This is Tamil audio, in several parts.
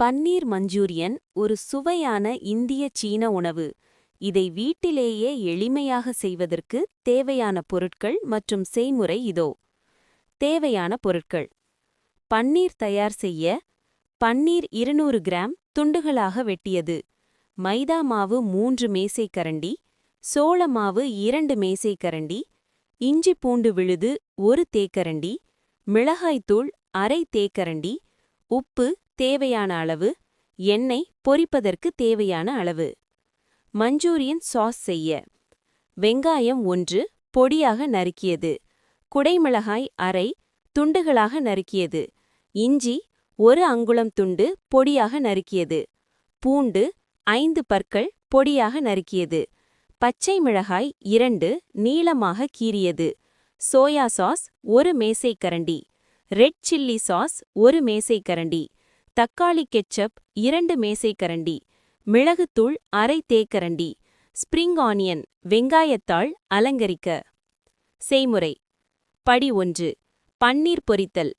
பன்னீர் மஞ்சூரியன் ஒரு சுவையான இந்திய சீன உணவு. இதை வீட்டிலேயே எளிமையாக செய்வதற்கு தேவையான பொருட்கள் மற்றும் செய்முறை இதோ. தேவையான பொருட்கள்: பன்னீர் தயார் செய்ய பன்னீர் 200 கிராம் துண்டுகளாக வெட்டியது, மைதா மாவு 3 மேசைக்கரண்டி, சோள மாவு 2 மேசைக்கரண்டி, இஞ்சி பூண்டு விழுது 1 தேக்கரண்டி, மிளகாய்த்தூள் அரை தேக்கரண்டி, உப்பு தேவையான அளவு, எண்ணெய் பொரிப்பதற்கு தேவையான அளவு. மஞ்சூரியன் சாஸ் செய்ய வெங்காயம் 1 பொடியாக நறுக்கியது, குடைமிளகாய் அரை துண்டுகளாக நறுக்கியது, இஞ்சி 1 அங்குலம் துண்டு பொடியாக நறுக்கியது, பூண்டு 5 பற்கள் பொடியாக நறுக்கியது, பச்சை மிளகாய் 2 நீளமாக கீறியது, சோயா சாஸ் 1 மேசைக்கரண்டி, ரெட் சில்லி சாஸ் 1 மேசைக்கரண்டி, தக்காளி கெச்சப் 2 மேசைக்கரண்டி, மிளகுத்தூள் அரை தேக்கரண்டி, ஸ்பிரிங் ஆனியன் வெங்காயத்தாள் அலங்கரிக்க. செய்முறை: படி 1. பன்னீர் பொரித்தல்.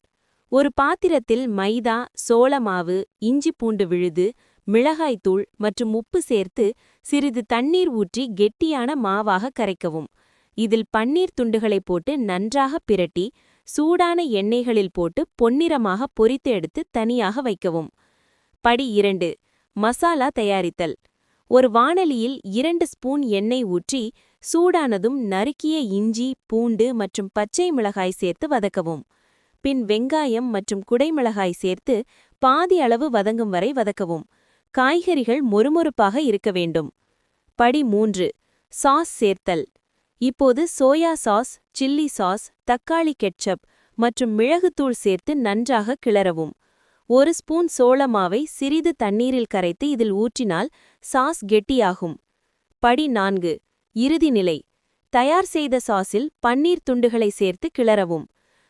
ஒரு பாத்திரத்தில் மைதா, சோள மாவு, இஞ்சி பூண்டு விழுது, மிளகாய்த்தூள் மற்றும் உப்பு சேர்த்து சிறிது தண்ணீர் ஊற்றி கெட்டியான மாவாக கரைக்கவும். இதில் பன்னீர் துண்டுகளை போட்டு நன்றாக பிரட்டி சூடான எண்ணெய்களில் போட்டு பொன்னிறமாக பொரித்து எடுத்து தனியாக வைக்கவும். படி 2. மசாலா தயாரித்தல். ஒரு வாணலியில் 2 ஸ்பூன் எண்ணெய் ஊற்றி சூடானதும் நறுக்கிய இஞ்சி, பூண்டு மற்றும் பச்சை மிளகாய் சேர்த்து வதக்கவும். பின் வெங்காயம் மற்றும் குடைமிளகாய் சேர்த்து பாதி அளவு வதங்கும் வரை வதக்கவும். காய்கறிகள் மொறுமொறுப்பாக இருக்க வேண்டும். படி 3. சாஸ் சேர்த்தல். இப்போது சோயா சாஸ், சில்லி சாஸ், தக்காளி கெட்சப் மற்றும் மிளகுத்தூள் சேர்த்து நன்றாக கிளறவும். 1 ஸ்பூன் சோள மாவை சிறிது தண்ணீரில் கரைத்து இதில் ஊற்றினால் சாஸ் கெட்டியாகும். படி 4. இறுதி நிலை. தயார் செய்த சாஸில் பன்னீர் துண்டுகளை சேர்த்து கிளறவும்.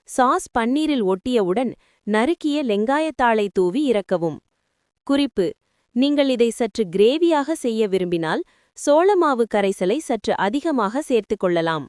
சாஸ் பன்னீரில் ஒட்டியவுடன் நறுக்கிய வெங்காயத்தாளை தூவி இறக்கவும். குறிப்பு: நீங்கள் இதை சற்று கிரேவியாக செய்ய விரும்பினால் சோளமாவு கரைசலை சற்று அதிகமாக சேர்த்துக் கொள்ளலாம்.